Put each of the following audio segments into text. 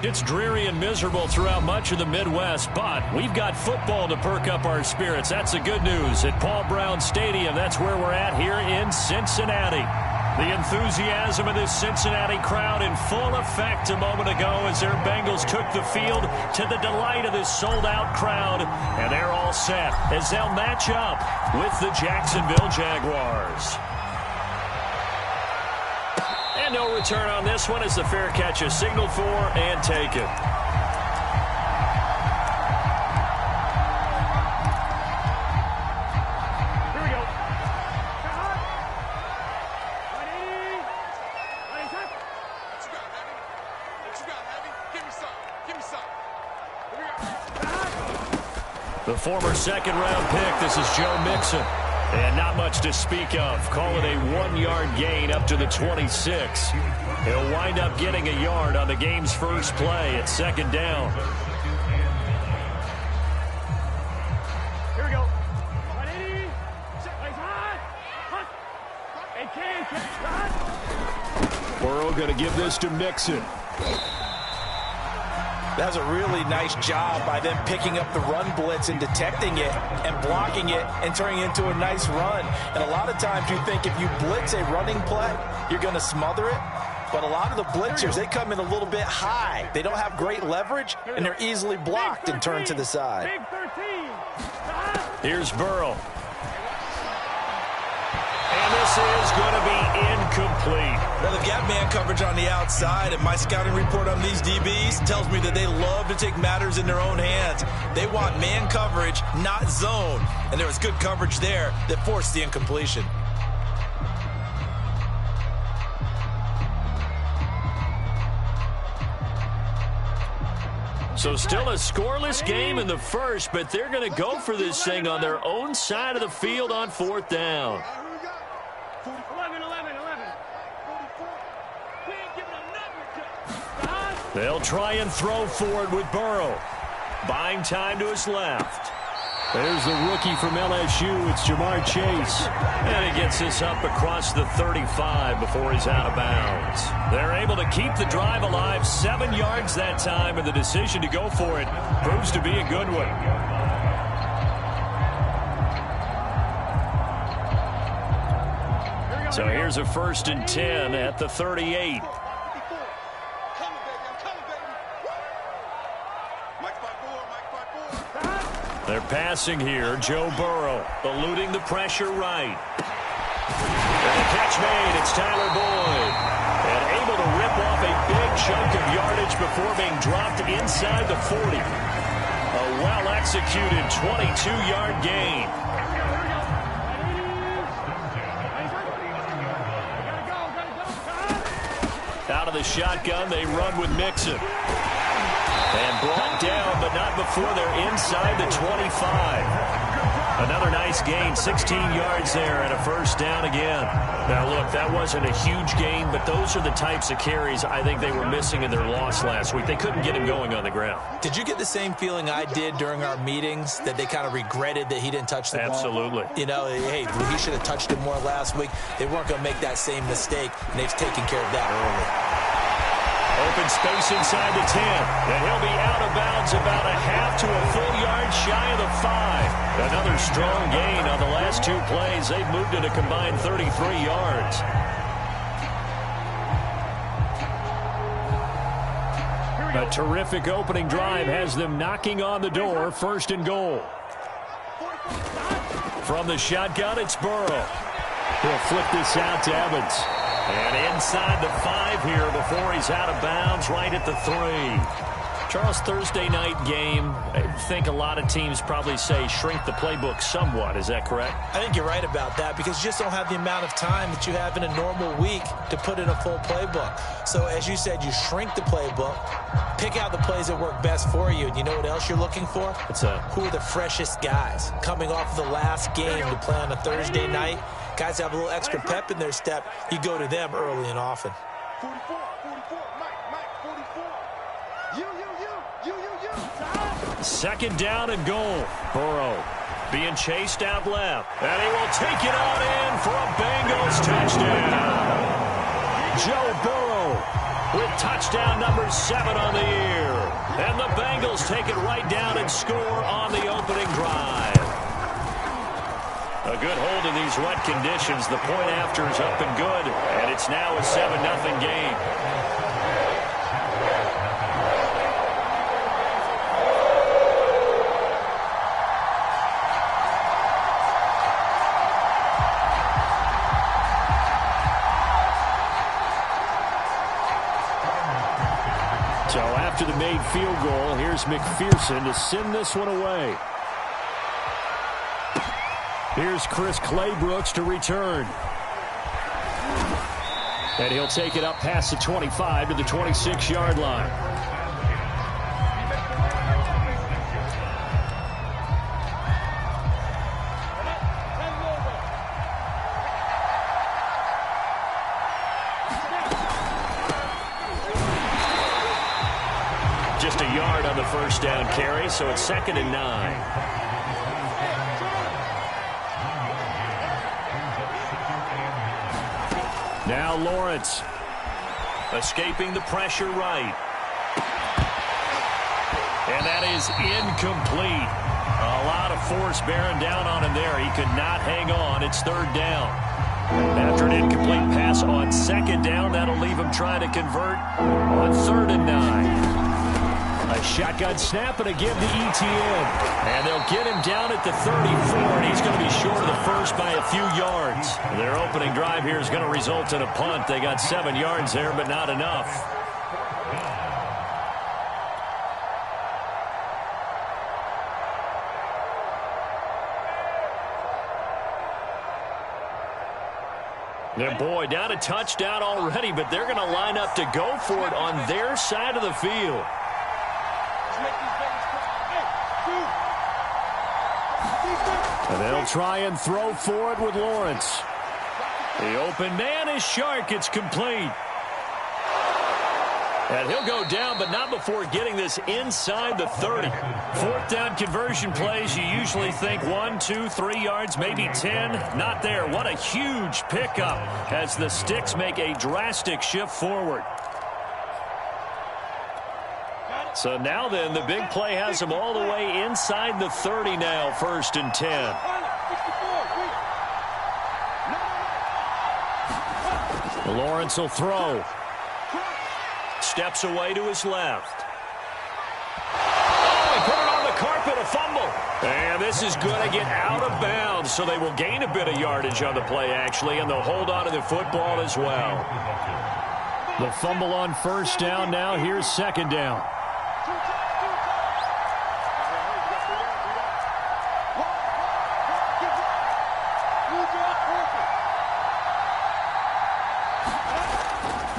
It's dreary and miserable throughout much of the Midwest, but we've got football to perk up our spirits. That's the good news. At Paul Brown Stadium, that's where we're at here in Cincinnati. The enthusiasm of this Cincinnati crowd in full effect a moment ago as their Bengals took the field to the delight of this sold-out crowd. And they're all set as they'll match up with the Jacksonville Jaguars. And no return on this one as the fair catch is signaled for and taken. The former second-round pick, this is Joe Mixon. And not much to speak of. Call it a 1-yard gain up to the 26. He'll wind up getting a yard on the game's first play at second down. Here we go. Burrow going to give this to Mixon. That was a really nice job by them picking up the run blitz and detecting it and blocking it and turning it into a nice run. And a lot of times you think if you blitz a running play, you're going to smother it. But a lot of the blitzers, they come in a little bit high. They don't have great leverage, and they're easily blocked and turned to the side. Here's Burrow. And this is going to be incomplete. Well, they've got man coverage on the outside, and my scouting report on these DBs tells me that they love to take matters in their own hands. They want man coverage, not zone. And there was good coverage there that forced the incompletion. So still a scoreless game in the first, but they're going to go for this thing on their own side of the field on fourth down. They'll try and throw for it with Burrow. Buying time to his left. There's the rookie from LSU. It's Jamar Chase. And he gets this up across the 35 before he's out of bounds. They're able to keep the drive alive. 7 yards that time, and the decision to go for it proves to be a good one. So here's a 1st and 10 at the 38. They're passing here. Joe Burrow eluding the pressure right. And the catch made. It's Tyler Boyd. And able to rip off a big chunk of yardage before being dropped inside the 40. A well-executed 22-yard gain. Out of the shotgun, they run with Mixon. And brought down, but not before they're inside the 25. Another nice gain, 16 yards there, and a 1st down again. Now, look, that wasn't a huge gain, but those are the types of carries I think they were missing in their loss last week. They couldn't get him going on the ground. Did you get the same feeling I did during our meetings, that they kind of regretted that he didn't touch the ball? Absolutely. You know, hey, he should have touched it more last week. They weren't going to make that same mistake, and they've taken care of that early. Open space inside the 10. And he'll be out of bounds about a half to a full yard shy of the 5. Another strong gain on the last 2 plays. They've moved it a combined 33 yards. A terrific opening drive has them knocking on the door. 1st and goal. From the shotgun, it's Burrow. He'll flip this out to Evans. And inside the 5 here before he's out of bounds, right at the 3. Charles, Thursday night game, I think a lot of teams probably say shrink the playbook somewhat. Is that correct? I think you're right about that because you just don't have the amount of time that you have in a normal week to put in a full playbook. So as you said, you shrink the playbook, pick out the plays that work best for you. And you know what else you're looking for? Who are the freshest guys coming off of the last game to play on a Thursday night? Guys have a little extra pep in their step. You go to them early and often. 44, Mike, 44. You. 2nd down and goal. Burrow being chased out left. And he will take it on in for a Bengals touchdown. Joe Burrow with touchdown number 7 on the year. And the Bengals take it right down and score on the opening drive. A good hold in these wet conditions. The point after is up and good, and it's now a 7-0 game. So after the made field goal, here's McPherson to send this one away. Here's Chris Claybrooks to return. And he'll take it up past the 25 to the 26-yard line. Just a yard on the first down carry, so it's 2nd and 9. Now Lawrence escaping the pressure right. And that is incomplete. A lot of force bearing down on him there. He could not hang on. It's 3rd down. After an incomplete pass on 2nd down, that'll leave him trying to convert on 3rd and 9. A shotgun snap and again to Etienne. And they'll get him down at the 34, and he's going to be short of the first by a few yards. Their opening drive here is going to result in a punt. They got 7 yards there, but not enough. And boy, down a touchdown already, but they're going to line up to go for it on their side of the field. And they'll try and throw for it with Lawrence. The open man is Shark. It's complete. And he'll go down, but not before getting this inside the 30. 4th down conversion plays, you usually think 1, 2, 3 yards, maybe 10. Not there. What a huge pickup as the Sticks make a drastic shift forward. So now then, the big play has him all the way inside the 30 now, 1st and 10. Lawrence will throw. Steps away to his left. Oh, he put it on the carpet, a fumble. And this is going to get out of bounds, so they will gain a bit of yardage on the play, actually, and they'll hold on to the football as well. The fumble on 1st down now. Here's 2nd down.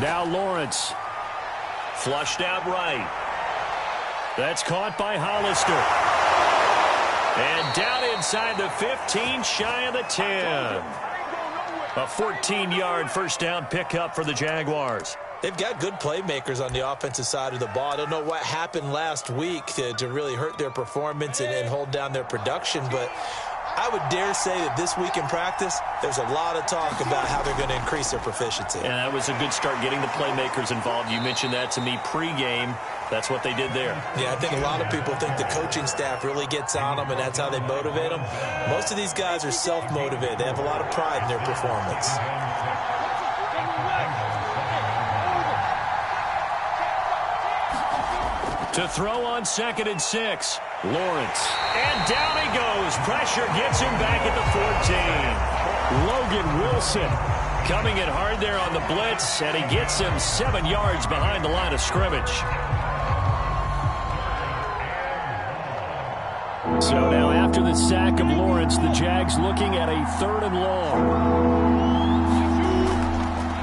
Now Lawrence. Flushed out right. That's caught by Hollister. And down inside the 15, shy of the 10. A 14-yard first down pickup for the Jaguars. They've got good playmakers on the offensive side of the ball. I don't know what happened last week to really hurt their performance and hold down their production, but I would dare say that this week in practice, there's a lot of talk about how they're going to increase their proficiency. And that was a good start getting the playmakers involved. You mentioned that to me pregame. That's what they did there. Yeah, I think a lot of people think the coaching staff really gets on them, and that's how they motivate them. Most of these guys are self-motivated. They have a lot of pride in their performance. To throw on 2nd and 6. Lawrence. And down he goes. Pressure gets him back at the 14. Logan Wilson coming in hard there on the blitz, and he gets him 7 yards behind the line of scrimmage. So now after the sack of Lawrence, the Jags looking at a 3rd and long.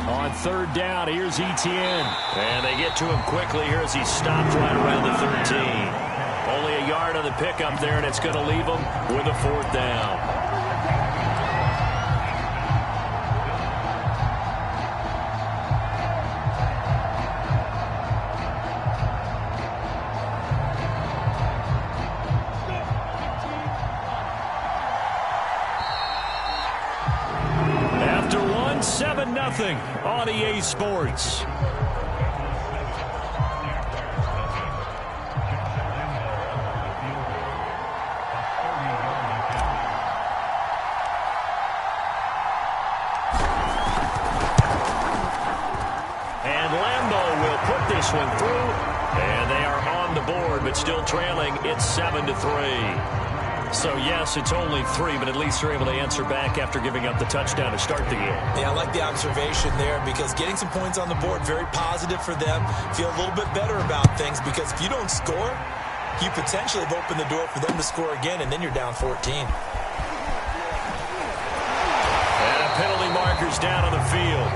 On 3rd down, here's Etienne. And they get to him quickly here as he stopped right around the 13. Only a yard on the pickup there, and it's going to leave him with a 4th down. After one, 7-0 on EA Sports. It's 7-3. So, yes, it's only 3, but at least they're able to answer back after giving up the touchdown to start the game. Yeah, I like the observation there because getting some points on the board, very positive for them. Feel a little bit better about things because if you don't score, you potentially have opened the door for them to score again, and then you're down 14. And a penalty marker's down on the field.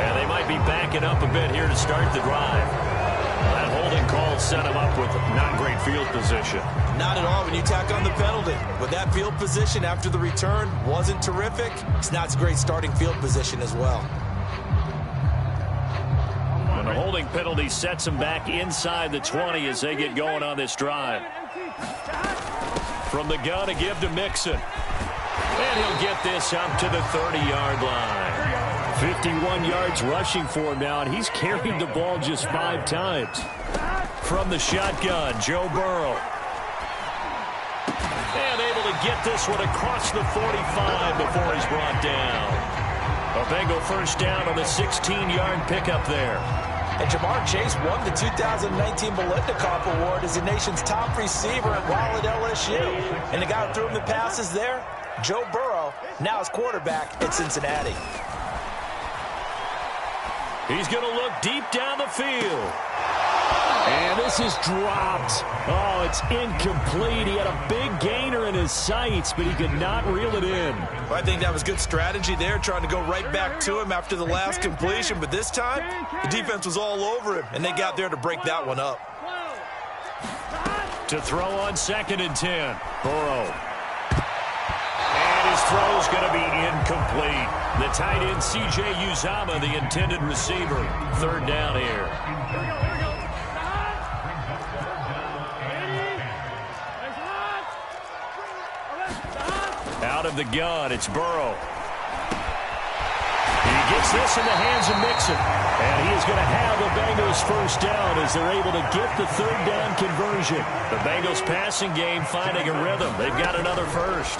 And they might be backing up a bit here to start the drive. That holding call set him up with not great field position. Not at all when you tack on the penalty. With that field position after the return wasn't terrific, it's not a great starting field position as well. And the holding penalty sets him back inside the 20 as they get going on this drive. From the gun to give to Mixon. And he'll get this up to the 30-yard line. 51 yards rushing for him now, and he's carried the ball just 5 times. From the shotgun, Joe Burrow. And able to get this one across the 45 before he's brought down. A Bengal first down on the 16-yard pickup there. And Jamar Chase won the 2019 Biletnikoff Award as the nation's top receiver while at LSU. And the guy who threw him the passes there, Joe Burrow, now his quarterback at Cincinnati. He's going to look deep down the field. And this is dropped. Oh, it's incomplete. He had a big gainer in his sights, but he could not reel it in. Well, I think that was good strategy there, trying to go right back to him after the last completion. But this time, the defense was all over him, and they got there to break that one up. To throw on 2nd and 10. Burrow. And his throw's going to be incomplete. The tight end, C.J. Uzomah, the intended receiver. 3rd down here. Out of the gun, it's Burrow. He gets this in the hands of Mixon. And he is going to have the Bengals first down as they're able to get the 3rd down conversion. The Bengals passing game finding a rhythm. They've got another first.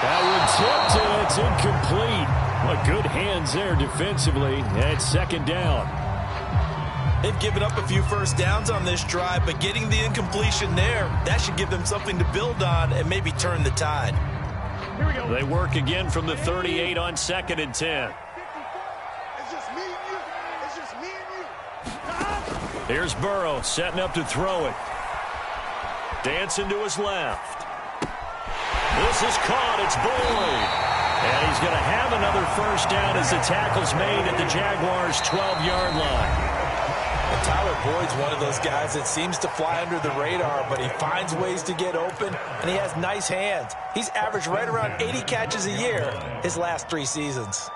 That one tipped, and it's incomplete. Well, good hands there defensively. It's 2nd down. They've given up a few first downs on this drive, but getting the incompletion there, that should give them something to build on and maybe turn the tide. They work again from the 38 on 2nd and 10. It's just me and you. It's just me and you. Here's Burrow setting up to throw it. Dancing to his left. This is caught. It's Boyd. And he's going to have another first down as the tackle's made at the Jaguars' 12-yard line. And Tyler Boyd's one of those guys that seems to fly under the radar, but he finds ways to get open, and he has nice hands. He's averaged right around 80 catches a year his last 3 seasons.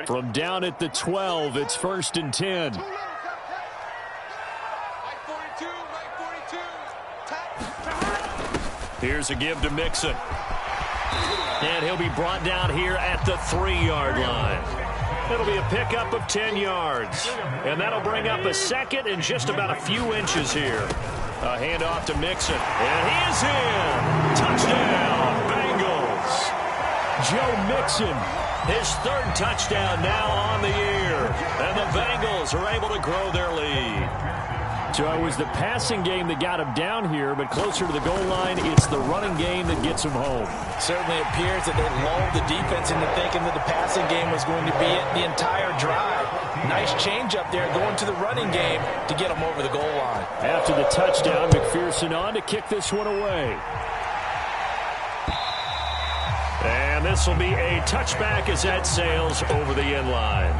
From down at the 12, it's 1st and 10. Here's a give to Mixon. And he'll be brought down here at the 3-yard line. It'll be a pickup of 10 yards. And that'll bring up a 2nd and just about a few inches here. A handoff to Mixon. And he is in. Touchdown, Bengals. Joe Mixon. His 3rd touchdown now on the year. And the Bengals are able to grow their lead. So it was the passing game that got him down here, but closer to the goal line, it's the running game that gets him home. Certainly appears that they lulled the defense into thinking that the passing game was going to be it the entire drive. Nice change up there going to the running game to get them over the goal line. After the touchdown, McPherson on to kick this one away. And this will be a touchback as that sails over the end line.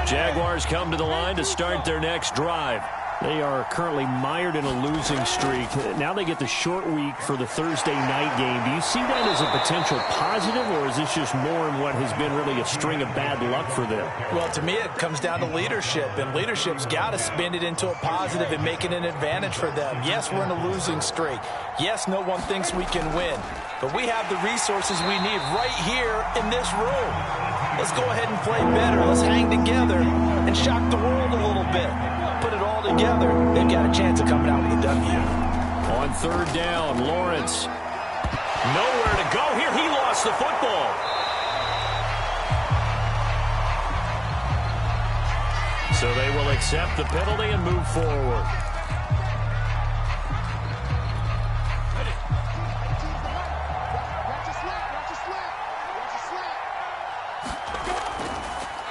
Jaguars come to the line to start their next drive. They are currently mired in a losing streak. Now they get the short week for the Thursday night game. Do you see that as a potential positive, or is this just more in what has been really a string of bad luck for them? Well, to me, it comes down to leadership, and leadership's got to spin it into a positive and make it an advantage for them. Yes, we're in a losing streak. Yes, no one thinks we can win, but we have the resources we need right here in this room. Let's go ahead and play better. Let's hang together and shock the world a little bit. Put it all together. They've got a chance of coming out with a W. On 3rd down, Lawrence. Nowhere to go here. He lost the football. So they will accept the penalty and move forward.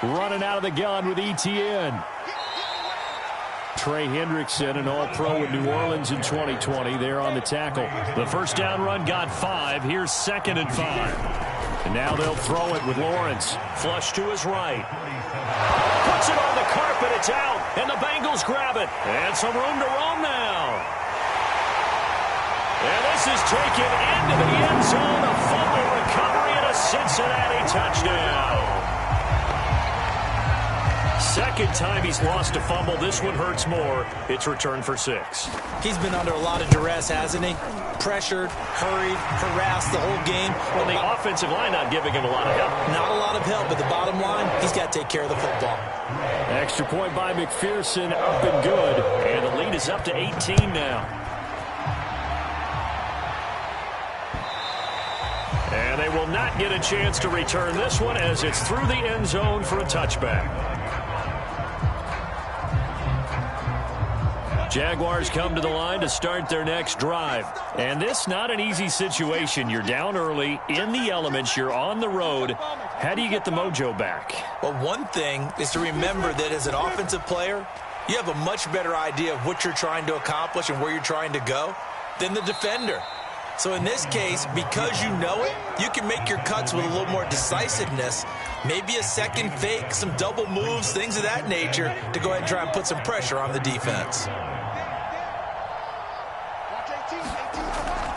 Running out of the gun with Etienne. Trey Hendrickson, an All-Pro in New Orleans in 2020. There on the tackle. The first down run got 5. Here's 2nd and 5. And now they'll throw it with Lawrence. Flush to his right. Puts it on the carpet. It's out. And the Bengals grab it. And some room to roam now. And this is taken into the end zone. A fumble recovery and a Cincinnati touchdown. Second time he's lost a fumble. This one hurts more. It's returned for 6. He's been under a lot of duress, hasn't he? Pressured, hurried, harassed the whole game. Well, the offensive line not giving him a lot of help. Not a lot of help, but the bottom line, he's got to take care of the football. Extra point by McPherson, up and good. And the lead is up to 18 now. And they will not get a chance to return this one as it's through the end zone for a touchback. Jaguars come to the line to start their next drive. And this not an easy situation. You're down early, in the elements, you're on the road. How do you get the mojo back? Well, one thing is to remember that as an offensive player, you have a much better idea of what you're trying to accomplish and where you're trying to go than the defender. So in this case, because you know it, you can make your cuts with a little more decisiveness, maybe a second fake, some double moves, things of that nature, to go ahead and try and put some pressure on the defense.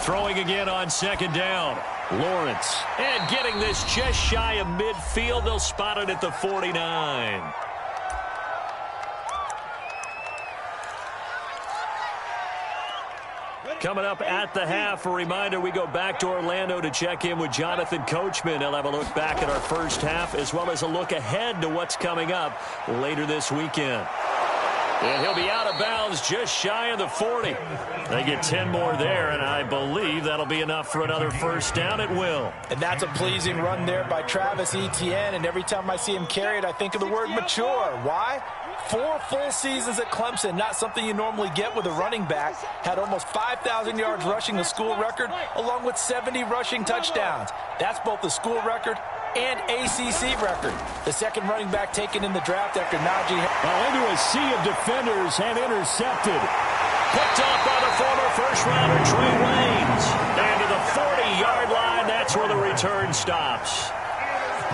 Throwing again on 2nd down. Lawrence. And getting this just shy of midfield. They'll spot it at the 49. Coming up at the half, a reminder, we go back to Orlando to check in with Jonathan Coachman. He'll have a look back at our first half as well as a look ahead to what's coming up later this weekend. And he'll be out of bounds just shy of the 40. They get 10 more there, and I believe that'll be enough for another first down. It will. And that's a pleasing run there by Travis Etienne, and every time I see him carry it, I think of the word mature. Why? 4 full seasons at Clemson, not something you normally get with a running back. Had almost 5,000 yards rushing, the school record, along with 70 rushing touchdowns. That's both the school record and ACC record. The second running back taken in the draft after Najee. Well, into a sea of defenders and intercepted. Picked off by the former first-rounder Trey Waynes. And to the 40-yard line, that's where the return stops.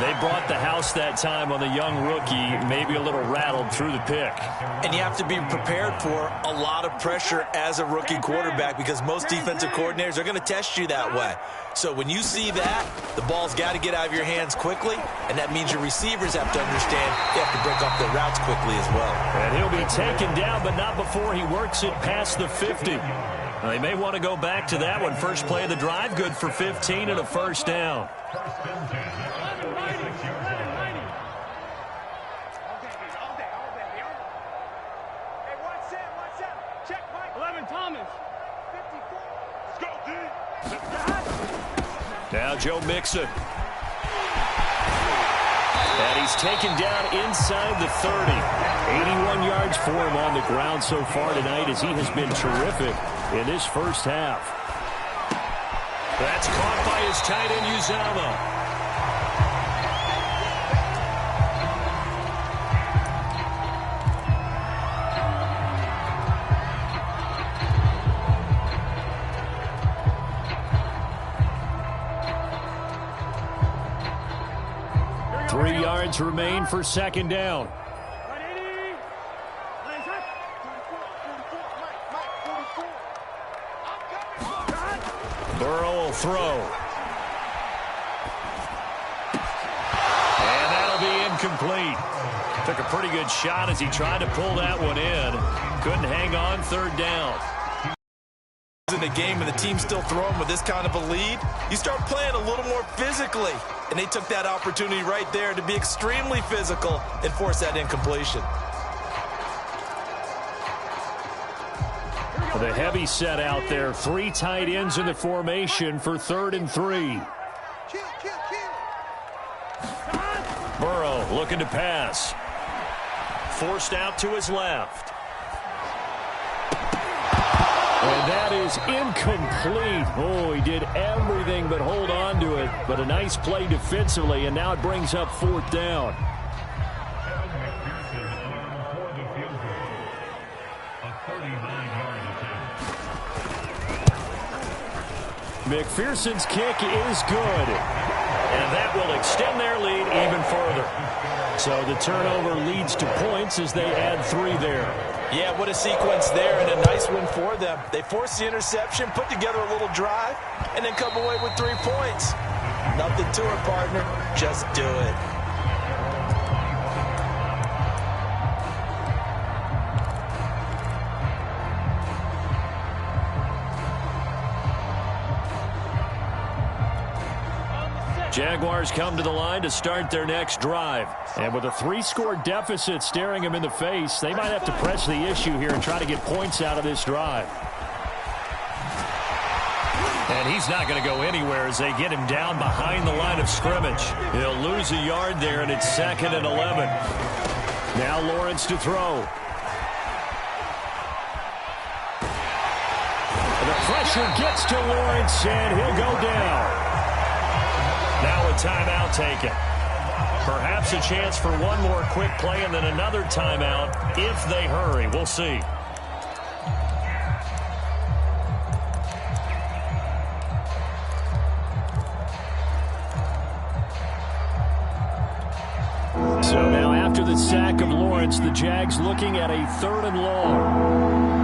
They brought the house that time on the young rookie, maybe a little rattled through the pick. And you have to be prepared for a lot of pressure as a rookie quarterback because most defensive coordinators are going to test you that way. So when you see that, the ball's got to get out of your hands quickly, and that means your receivers have to understand they have to break off their routes quickly as well. And he'll be taken down, but not before he works it past the 50. They may want to go back to that one. First play of the drive, good for 15 and a first down. Now Joe Mixon. And he's taken down inside the 30. 81 yards for him on the ground so far tonight as he has been terrific in this first half. That's caught by his tight end, Uzomah. 3 yards remain for second down. Burrow will throw. And that'll be incomplete. Took a pretty good shot as he tried to pull that one in. Couldn't hang on, third down. In the game and the team's still throwing with this kind of a lead, you start playing a little more physically. And they took that opportunity right there to be extremely physical and force that incompletion. The heavy set out there. 3 tight ends in the formation for 3rd and 3. Burrow looking to pass. forced out to his left. And that is incomplete. Oh, he did everything but hold on to it. But a nice play defensively, and now it brings up 4th down. McPherson's kick is good. And that will extend their lead even further. So the turnover leads to points as they add 3 there. Yeah, what a sequence there, and a nice win for them. They forced the interception, put together a little drive, and then come away with 3 points. Nothing to it, partner. Just do it. Jaguars come to the line to start their next drive. And with a 3-score deficit staring them in the face, they might have to press the issue here and try to get points out of this drive. And he's not going to go anywhere as they get him down behind the line of scrimmage. He'll lose a yard there, and it's 2nd and 11. Now Lawrence to throw. The pressure gets to Lawrence, and he'll go down. Now a timeout taken. Perhaps a chance for one more quick play and then another timeout if they hurry. We'll see. So now after the sack of Lawrence, the Jags looking at a 3rd and long.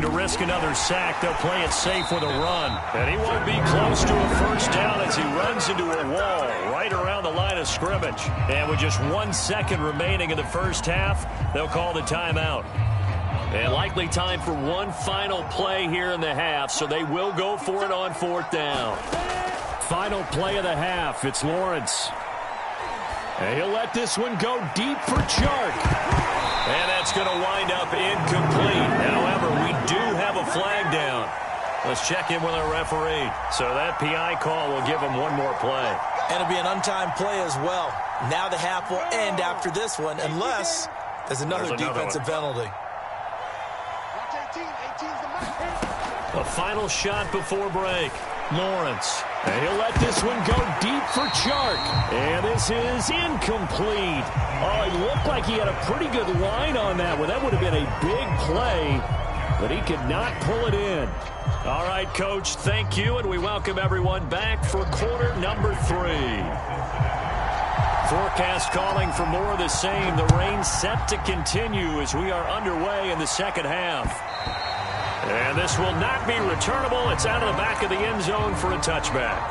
To risk another sack, they'll play it safe with a run. And he won't be close to a 1st down as he runs into a wall right around the line of scrimmage. And with just 1 second remaining in the first half, they'll call the timeout. And likely time for one final play here in the half, so they will go for it on 4th down. Final play of the half. It's Lawrence. And he'll let this one go deep for Chark. And that's going to wind up incomplete. However, we do have a flag down. Let's check in with our referee. So that PI call will give him one more play. And it'll be an untimed play as well. Now the half will end after this one, unless there's another defensive penalty. A final shot before break. Lawrence. And he'll let this one go deep for Chark. And this is incomplete. Oh, it looked like he had a pretty good line on that one. That would have been a big play, but he could not pull it in. All right, Coach, thank you, and we welcome everyone back for quarter number 3. Forecast calling for more of the same. The rain set to continue as we are underway in the second half. And this will not be returnable. It's out of the back of the end zone for a touchback.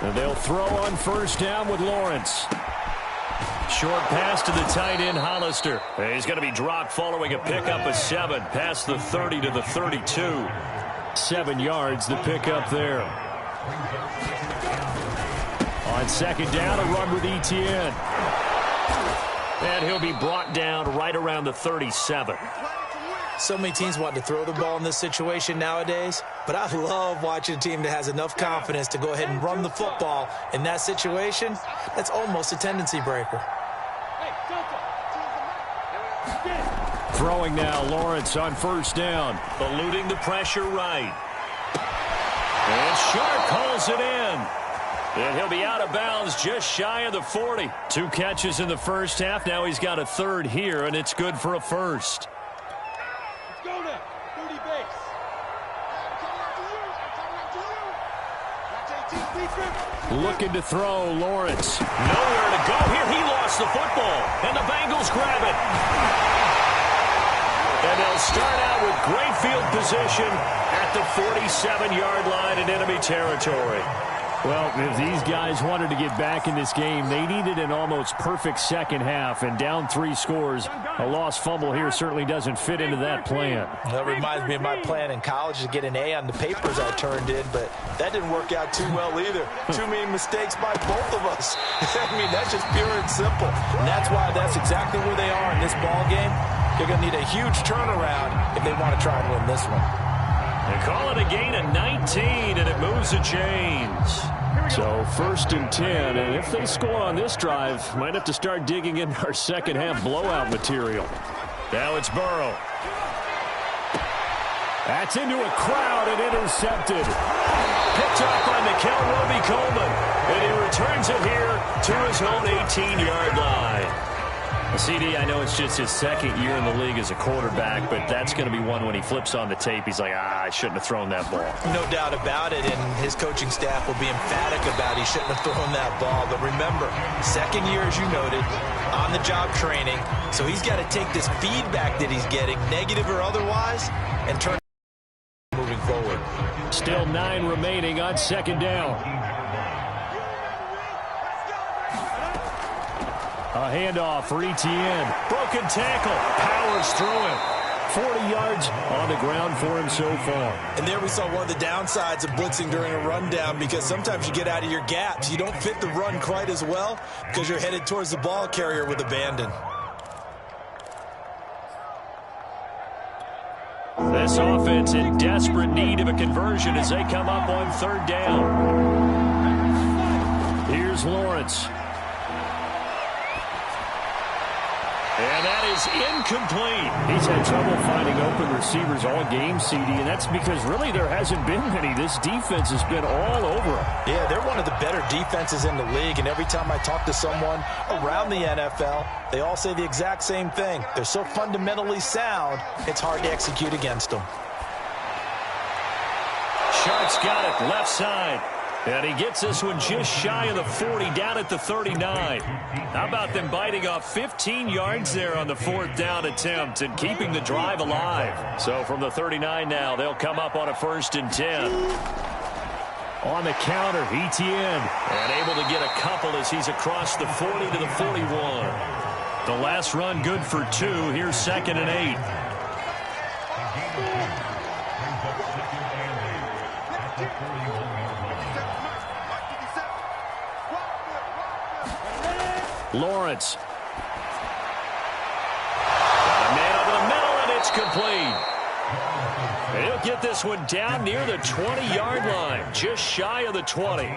And they'll throw on 1st down with Lawrence. Short pass to the tight end, Hollister. He's going to be dropped following a pickup of 7 past the 30 to the 32. 7 yards, the pickup there. On 2nd down, a run with Etienne. And he'll be brought down right around the 37. So many teams want to throw the ball in this situation nowadays, but I love watching a team that has enough confidence to go ahead and run the football. In that situation, that's almost a tendency breaker. Throwing now, Lawrence on 1st down. Eluding the pressure right. And Chark calls it in. And he'll be out of bounds just shy of the 40. 2 catches in the first half. Now he's got a 3rd here, and it's good for a 1st. Looking to throw, Lawrence. Nowhere to go here. He lost the football, and the Bengals grab it. And they'll start out with great field position at the 47-yard line in enemy territory. Well, if these guys wanted to get back in this game, they needed an almost perfect second half, and down 3 scores. A lost fumble here certainly doesn't fit into that plan. That reminds me of my plan in college to get an A on the papers I turned in, but that didn't work out too well either. Too many mistakes by both of us. I mean, that's just pure and simple. And that's why that's exactly where they are in this ball game. They're going to need a huge turnaround if they want to try and win this one. They call it a gain of 19, and it moves the chains. So 1st and 10, and if they score on this drive, might have to start digging in our second half blowout material. Now it's Burrow. That's into a crowd and intercepted. Picked up by Nikel Roby-Coleman, and he returns it here to his own 18-yard line. CD, I know it's just his 2nd year in the league as a quarterback, but that's going to be one when he flips on the tape. He's like, I shouldn't have thrown that ball. No doubt about it, and his coaching staff will be emphatic about he shouldn't have thrown that ball. But remember, 2nd year, as you noted, on-the-job training, so he's got to take this feedback that he's getting, negative or otherwise, and turn it moving forward. Still 9 remaining on 2nd down. A handoff for Etienne. Broken tackle. Powers through him. 40 yards on the ground for him so far. And there we saw one of the downsides of blitzing during a rundown, because sometimes you get out of your gaps. You don't fit the run quite as well because you're headed towards the ball carrier with abandon. This offense in desperate need of a conversion as they come up on 3rd down. Here's Lawrence. And that is incomplete. He's had trouble finding open receivers all game, CD, and that's because really there hasn't been many. This defense has been all over them. Yeah, they're one of the better defenses in the league, and every time I talk to someone around the NFL, they all say the exact same thing. They're so fundamentally sound, it's hard to execute against them. Sharp's got it, left side. And he gets this one just shy of the 40, down at the 39. How about them biting off 15 yards there on the 4th down attempt and keeping the drive alive? So from the 39 now, they'll come up on a 1st and 10. On the counter, Etienne. And able to get a couple as he's across the 40 to the 41. The last run good for 2. Here's 2nd and 8. Lawrence. A man over the middle, and it's complete. He'll get this one down near the 20-yard line, just shy of the 20.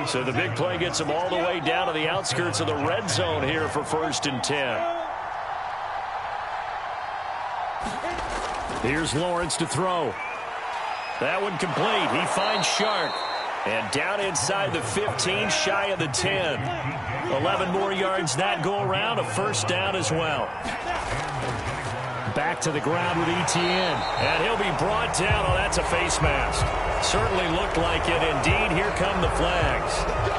So the big play gets him all the way down to the outskirts of the red zone here for 1st and 10. Here's Lawrence to throw. That one complete. He finds Shark. And down inside the 15, shy of the 10. 11 more yards that go around, a 1st down as well. Back to the ground with Etienne. And he'll be brought down. Oh, that's a face mask. Certainly looked like it. Indeed, here come the flags.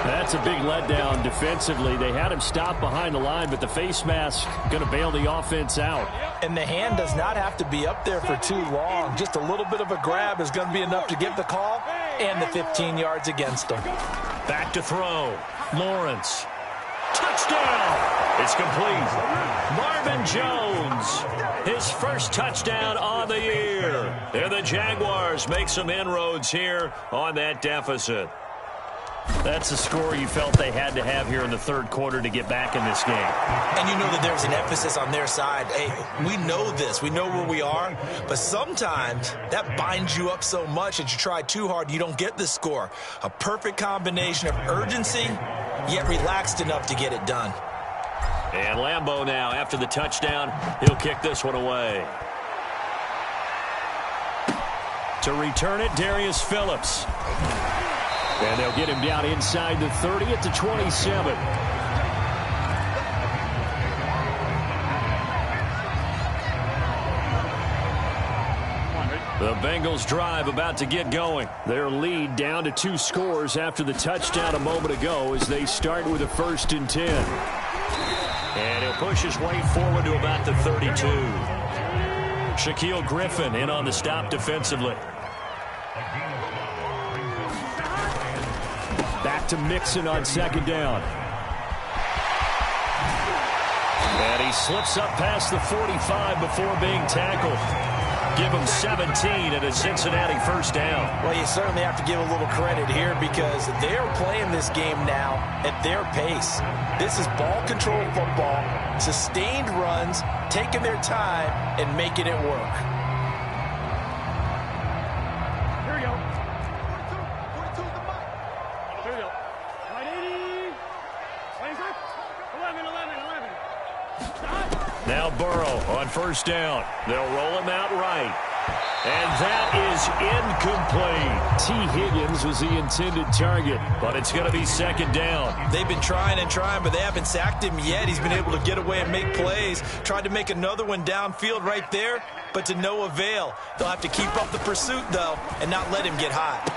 That's a big letdown defensively. They had him stop behind the line, but the face mask going to bail the offense out. And the hand does not have to be up there for too long. Just a little bit of a grab is going to be enough to give the call, and the 15 yards against them. Back to throw. Lawrence. Touchdown! It's complete. Marvin Jones, his first touchdown on the year. And the Jaguars make some inroads here on that deficit. That's the score you felt they had to have here in the 3rd quarter to get back in this game. And you know that there's an emphasis on their side. Hey, we know this. We know where we are. But sometimes that binds you up so much that you try too hard, you don't get the score. A perfect combination of urgency, yet relaxed enough to get it done. And Lambeau now, after the touchdown, he'll kick this one away. To return it, Darius Phillips. And they'll get him down inside the 30 at the 27. The Bengals drive about to get going. Their lead down to 2 scores after the touchdown a moment ago as they start with a 1st and 10. And he'll push his way forward to about the 32. Shaquille Griffin in on the stop defensively. Back to Mixon on second down. And he slips up past the 45 before being tackled. Give him 17 and a Cincinnati first down. Well, you certainly have to give a little credit here because they're playing this game now at their pace. This is ball control football, sustained runs, taking their time, and making it work. Here we go. 42 is the mark. Here we go. 180. 25. 11. Now Burrow on first down. They'll roll him out right. And that is incomplete. T. Higgins was the intended target, but it's going to be second down. They've been trying, but they haven't sacked him yet. He's been able to get away and make plays. Tried to make another one downfield right there, but to no avail. They'll have to keep up the pursuit, though, and not let him get hot.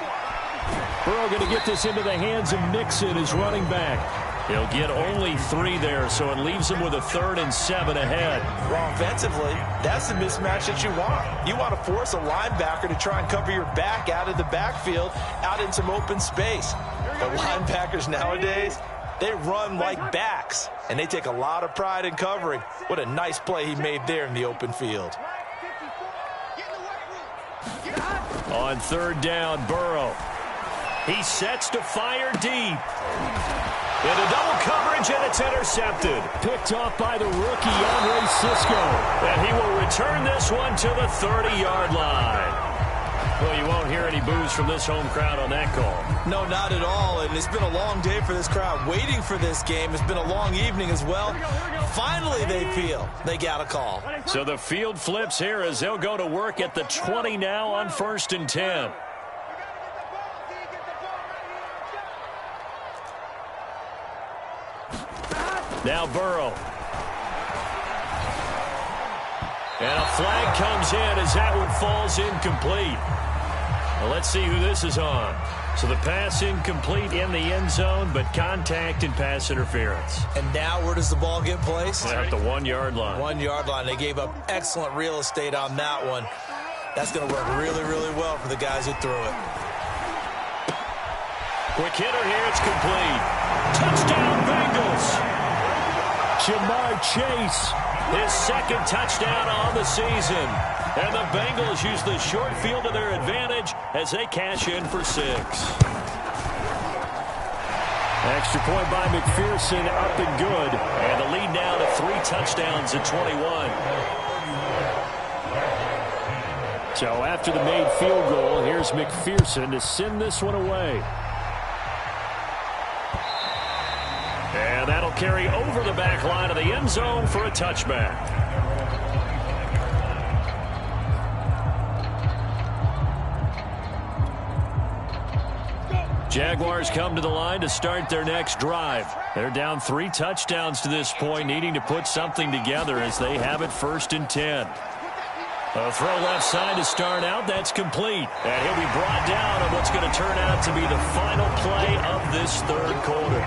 Burrow going to get this into the hands of Mixon, his running back. He'll get only 3 there, so it leaves him with a 3rd and 7 ahead. Well, offensively, that's the mismatch that you want. You want to force a linebacker to try and cover your back out of the backfield, out in some open space. But linebackers nowadays, they run like backs, and they take a lot of pride in covering. What a nice play he made there in the open field. On third down, Burrow. He sets to fire deep. Into double coverage, and it's intercepted. Picked off by the rookie, Andre Cisco. And he will return this one to the 30-yard line. Well, you won't hear any boos from this home crowd on that call. No, not at all. And it's been a long day for this crowd waiting for this game. It's been a long evening as well. Finally, they feel they got a call. So the field flips here as they'll go to work at the 20 now on 1st and 10. Now Burrow. And a flag comes in as that one falls incomplete. Well, let's see who this is on. So the pass incomplete in the end zone, but contact and pass interference. And now where does the ball get placed? At the 1-yard line. 1-yard line. They gave up excellent real estate on that one. That's going to work really, really well for the guys who threw it. Quick hitter here. It's complete. Touchdown, Bengals. Jamar Chase, his 2nd touchdown on the season. And the Bengals use the short field to their advantage as they cash in for 6. Extra point by McPherson, up and good. And the lead now to 3 touchdowns at 21. So after the made field goal, here's McPherson to send this one away. And that'll carry over the back line of the end zone for a touchback. Jaguars come to the line to start their next drive. They're down 3 touchdowns to this point, needing to put something together as they have it 1st and 10. A throw left side to start out. That's complete. And he'll be brought down on what's going to turn out to be the final play of this 3rd quarter.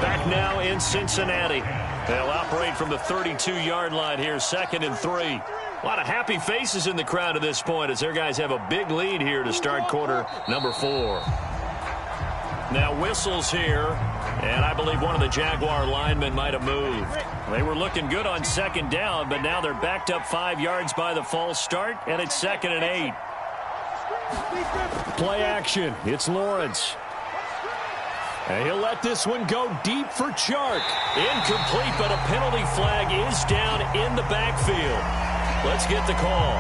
Back now in Cincinnati. They'll operate from the 32-yard line here, 2nd and 3. A lot of happy faces in the crowd at this point as their guys have a big lead here to start quarter number 4. Now whistles here, and I believe one of the Jaguar linemen might have moved. They were looking good on 2nd down, but now they're backed up 5 yards by the false start, and it's 2nd and 8. Play action. It's Lawrence. And he'll let this one go deep for Chark. Incomplete, but a penalty flag is down in the backfield. Let's get the call.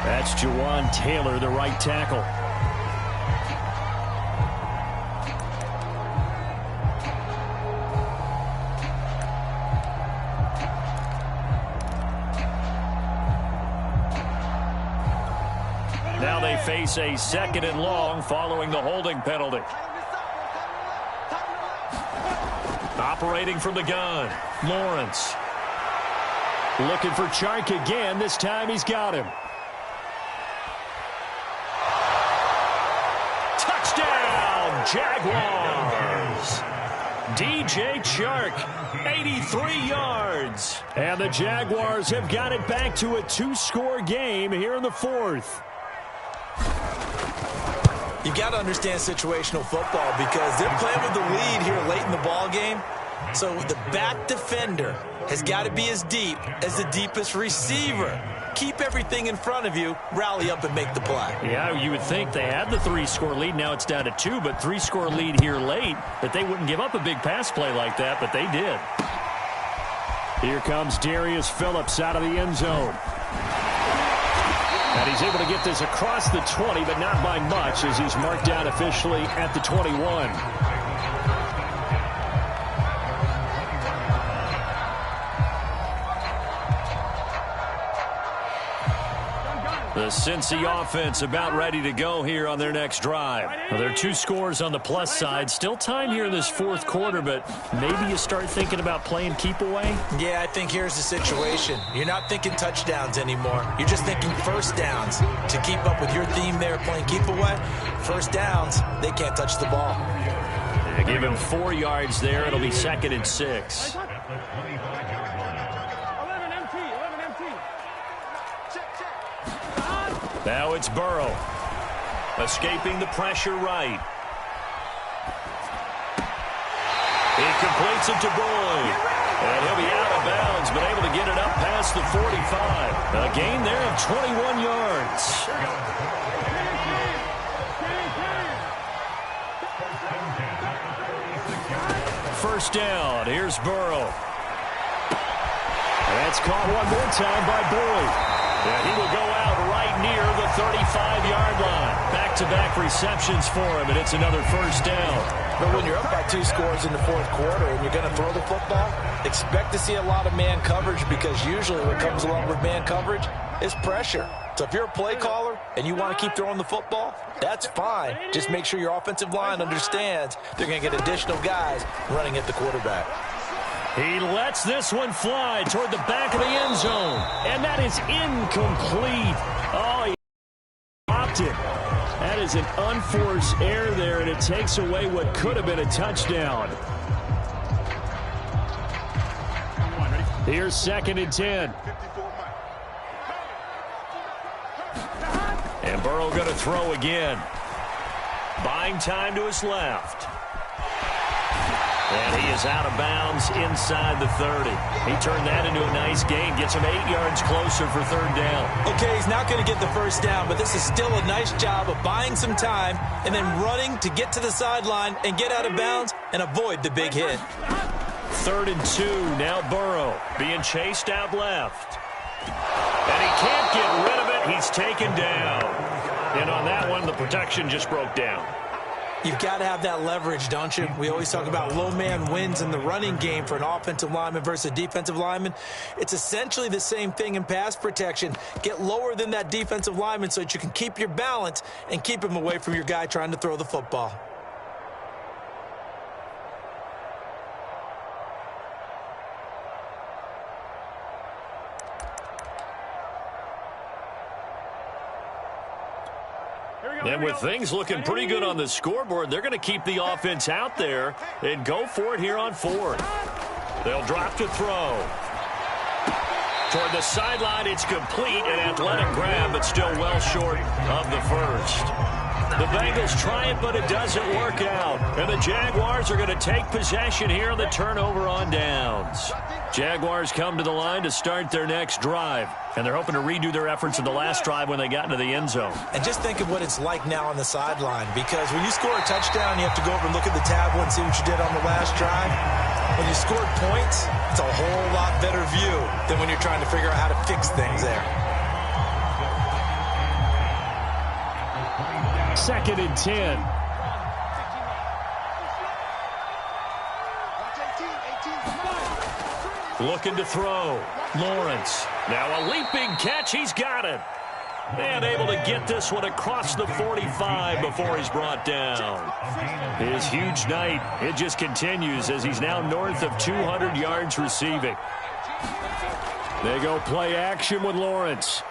That's Jawan Taylor, the right tackle. Now they face a 2nd and long following the holding penalty. Operating from the gun, Lawrence. Looking for Chark again. This time he's got him. Touchdown, Jaguars. DJ Chark, 83 yards. And the Jaguars have got it back to a 2-score game here in the 4th. You got to understand situational football because they're playing with the lead here late in the ball game. So the back defender has got to be as deep as the deepest receiver. Keep everything in front of you, rally up and make the play. Yeah, you would think they had the 3-score lead. Now it's down to 2, but 3-score lead here late, that they wouldn't give up a big pass play like that, but they did. Here comes Darius Phillips out of the end zone. And he's able to get this across the 20, but not by much as he's marked down officially at the 21. The Cincy offense about ready to go here on their next drive. Well, there are 2 scores on the plus side. Still time here in this fourth quarter, but maybe you start thinking about playing keep away? Yeah, I think here's the situation. You're not thinking touchdowns anymore. You're just thinking first downs. To keep up with your theme there, playing keep away, first downs, they can't touch the ball. They give him 4 yards there. It'll be 2nd and 6. Now it's Burrow. Escaping the pressure right. He completes it to Boyd. And he'll be out of bounds, but able to get it up past the 45. A gain there of 21 yards. First down. Here's Burrow. That's caught one more time by Boyd. And he will go out right near the 35-yard line. Back-to-back receptions for him, and it's another first down. But when you're up by 2 scores in the fourth quarter and you're going to throw the football, expect to see a lot of man coverage because usually what comes along with man coverage is pressure. So if you're a play caller and you want to keep throwing the football, that's fine. Just make sure your offensive line understands they're going to get additional guys running at the quarterback. He lets this one fly toward the back of the end zone. And that is incomplete. Oh, he dropped it. That is an unforced error there, and it takes away what could have been a touchdown. Here's 2nd and 10. And Burrow going to throw again. Buying time to his left. And he is out of bounds inside the 30. He turned that into a nice gain. Gets him 8 yards closer for 3rd down. Okay, he's not going to get the first down, but this is still a nice job of buying some time and then running to get to the sideline and get out of bounds and avoid the big hit. 3rd and 2. Now Burrow being chased out left. And he can't get rid of it. He's taken down. And on that one, the protection just broke down. You've got to have that leverage, don't you? We always talk about low man wins in the running game for an offensive lineman versus a defensive lineman. It's essentially the same thing in pass protection. Get lower than that defensive lineman so that you can keep your balance and keep him away from your guy trying to throw the football. And with things looking pretty good on the scoreboard, they're going to keep the offense out there and go for it here on 4th. They'll drop to throw. Toward the sideline, it's complete, an athletic grab, but still well short of the first. The Bengals try it, but it doesn't work out. And the Jaguars are going to take possession here on the turnover on downs. Jaguars come to the line to start their next drive. And they're hoping to redo their efforts in the last drive when they got into the end zone. And just think of what it's like now on the sideline. Because when you score a touchdown, you have to go over and look at the tablet and see what you did on the last drive. When you scored points, it's a whole lot better view than when you're trying to figure out how to fix things there. 2nd and 10. Looking to throw. Lawrence. Now a leaping catch. He's got it. And able to get this one across the 45 before he's brought down. His huge night, it just continues as he's now north of 200 yards receiving. They go play action with Lawrence.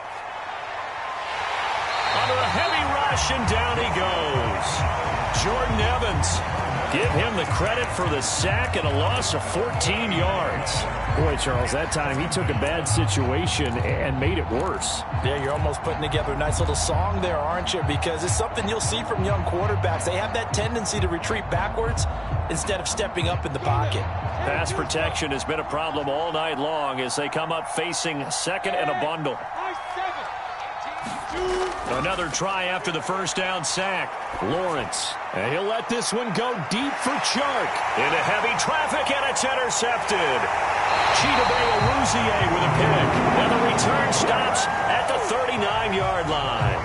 Under a heavy rush, and down he goes. Jordan Evans Give him the credit for the sack and a loss of 14 yards. Boy, Charles, that time he took a bad situation and made it worse. Yeah, you're almost putting together a nice little song there, aren't you? Because it's something you'll see from young quarterbacks. They have that tendency to retreat backwards instead of stepping up in the pocket. Pass protection has been a problem all night long as they come up facing second and a bundle. Another try after the first down sack. Lawrence, and he'll let this one go deep for Chark. Into heavy traffic, and it's intercepted. Chidobe Awuzie with a pick. And the return stops at the 39-yard line.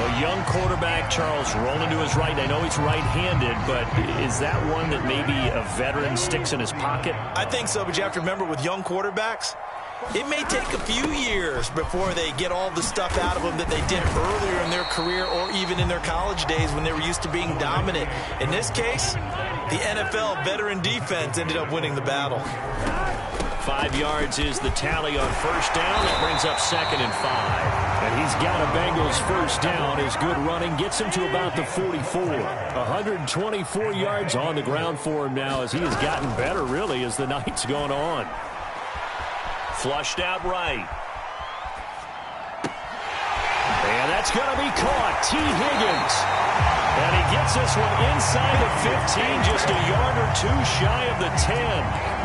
A young quarterback, Charles, rolling to his right. I know he's right-handed, but is that one that maybe a veteran sticks in his pocket? I think so, but you have to remember with young quarterbacks, it may take a few years before they get all the stuff out of them that they did earlier in their career or even in their college days when they were used to being dominant. In this case, the NFL veteran defense ended up winning the battle. 5 yards is the tally on first down. That brings up 2nd and 5. And he's got a Bengals first down. His good running gets him to about the 44. 124 yards on the ground for him now as he has gotten better, really, as the night's gone on. Flushed out right. And that's going to be caught. T. Higgins. And he gets this one inside the 15, just a yard or two shy of the 10.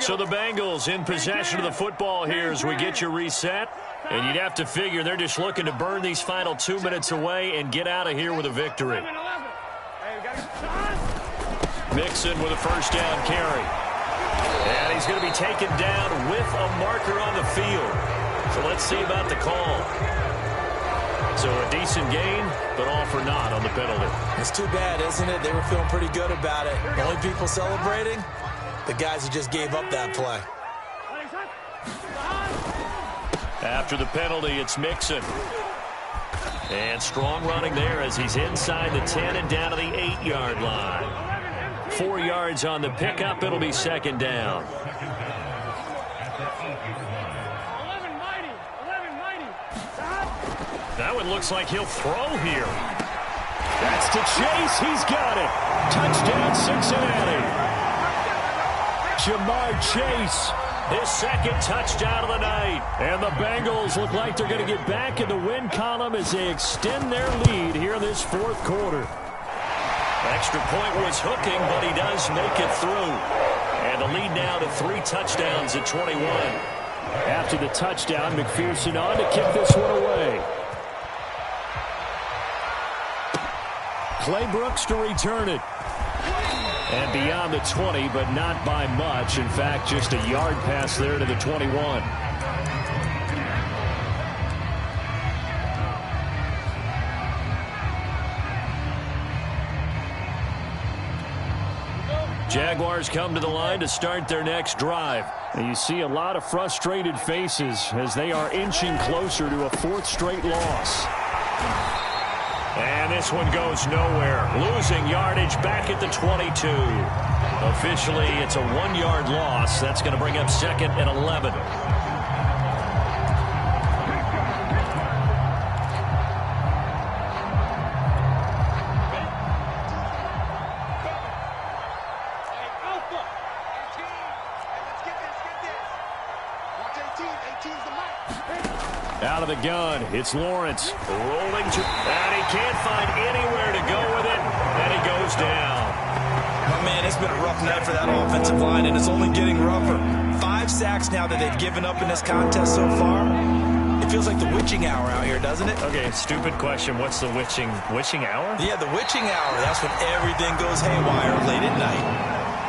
So the Bengals in possession of the football here as we get you reset. And you'd have to figure they're just looking to burn these final 2 minutes away and get out of here with a victory. Mixon with a first down carry. And he's going to be taken down with a marker on the field. So let's see about the call. So a decent gain, but all for naught on the penalty. It's too bad, isn't it? They were feeling pretty good about it. The only people celebrating? The guys who just gave up that play. After the penalty, it's Mixon. And strong running there as he's inside the 10 and down to the 8-yard line. 4 yards on the pickup. It'll be second down. That one looks like he'll throw here. That's to Chase. He's got it. Touchdown, Cincinnati. Jamar Chase, his second touchdown of the night. And the Bengals look like they're going to get back in the win column as they extend their lead here in this fourth quarter. Extra point was hooking, but he does make it through. And the lead now to 3 touchdowns at 21. After the touchdown, McPherson on to kick this one away. Clay Brooks to return it. And beyond the 20, but not by much. In fact, just a yard pass there to the 21. Jaguars come to the line to start their next drive. And you see a lot of frustrated faces as they are inching closer to a 4th straight loss. And this one goes nowhere. Losing yardage back at the 22. Officially, it's a 1-yard loss. That's going to bring up 2nd and 11. Out of the gun, it's Lawrence rolling to, and he can't find anywhere to go with it, and he goes down. Oh, man, it's been a rough night for that offensive line, and it's only getting rougher. 5 sacks now that they've given up in this contest so far. It feels like the witching hour out here, doesn't it? Okay, stupid question. What's the witching hour? Yeah, the witching hour. That's when everything goes haywire late at night.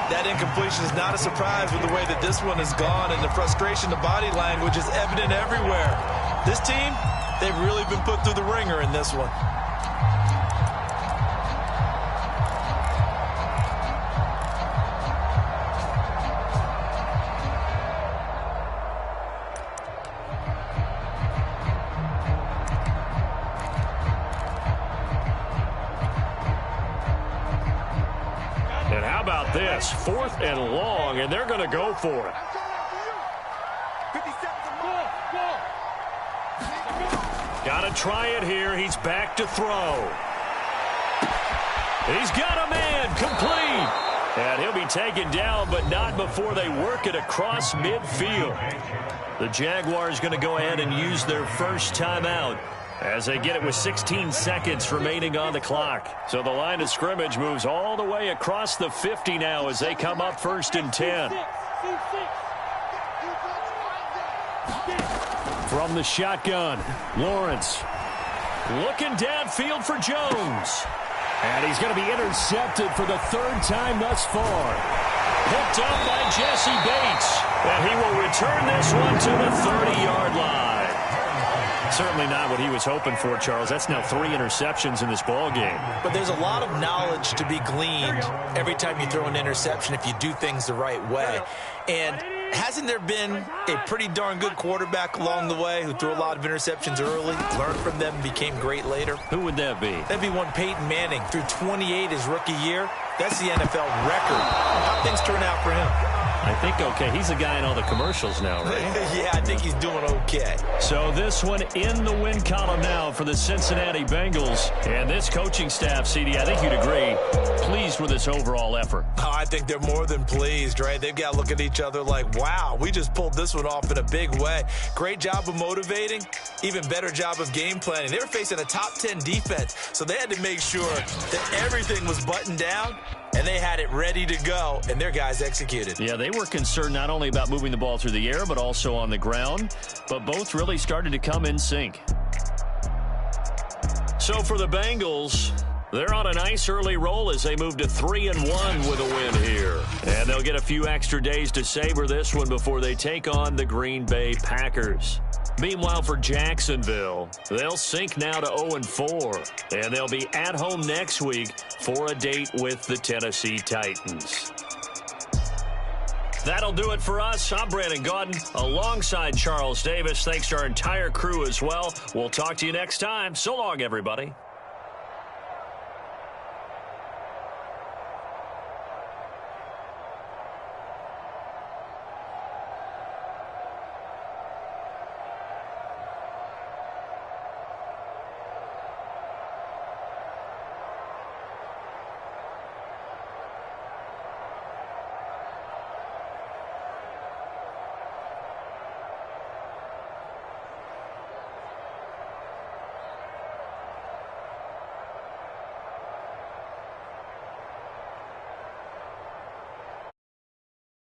That incompletion is not a surprise with the way that this one has gone, and the frustration, the body language is evident everywhere. This team, they've really been put through the ringer in this one. And how about this? pass. 4th and long, and they're going to go for it. Got to try it here. He's back to throw. He's got a man, complete. And he'll be taken down, but not before they work it across midfield. The Jaguars going to go ahead and use their first timeout as they get it with 16 seconds remaining on the clock. So the line of scrimmage moves all the way across the 50 now as they come up 1st and 10. From the shotgun, Lawrence looking downfield for Jones. And he's going to be intercepted for the 3rd time thus far. Picked up by Jesse Bates. And he will return this one to the 30-yard line. Certainly not what he was hoping for, Charles. That's now 3 interceptions in this ball game. But there's a lot of knowledge to be gleaned every time you throw an interception if you do things the right way. And hasn't there been a pretty darn good quarterback along the way who threw a lot of interceptions early, learned from them, and became great later? Who would that be? That'd be one Peyton Manning. Threw 28 his rookie year. That's the NFL record. How things turn out for him? I think okay. He's the guy in all the commercials now, right? Yeah, I think he's doing okay. So this one in the win column now for the Cincinnati Bengals. And this coaching staff, CD, I think you'd agree, pleased with this overall effort. Oh, I think they're more than pleased, right? They've got to look at each other like, wow, we just pulled this one off in a big way. Great job of motivating, even better job of game planning. They were facing a top 10 defense, so they had to make sure that everything was buttoned down, and they had it ready to go, and their guys executed. Yeah, they were concerned not only about moving the ball through the air, but also on the ground. But both really started to come in sync. So for the Bengals, they're on a nice early roll as they move to 3-1 with a win here. And they'll get a few extra days to savor this one before they take on the Green Bay Packers. Meanwhile, for Jacksonville, they'll sink now to 0-4. And they'll be at home next week for a date with the Tennessee Titans. That'll do it for us. I'm Brandon Gaudin alongside Charles Davis. Thanks to our entire crew as well. We'll talk to you next time. So long, everybody.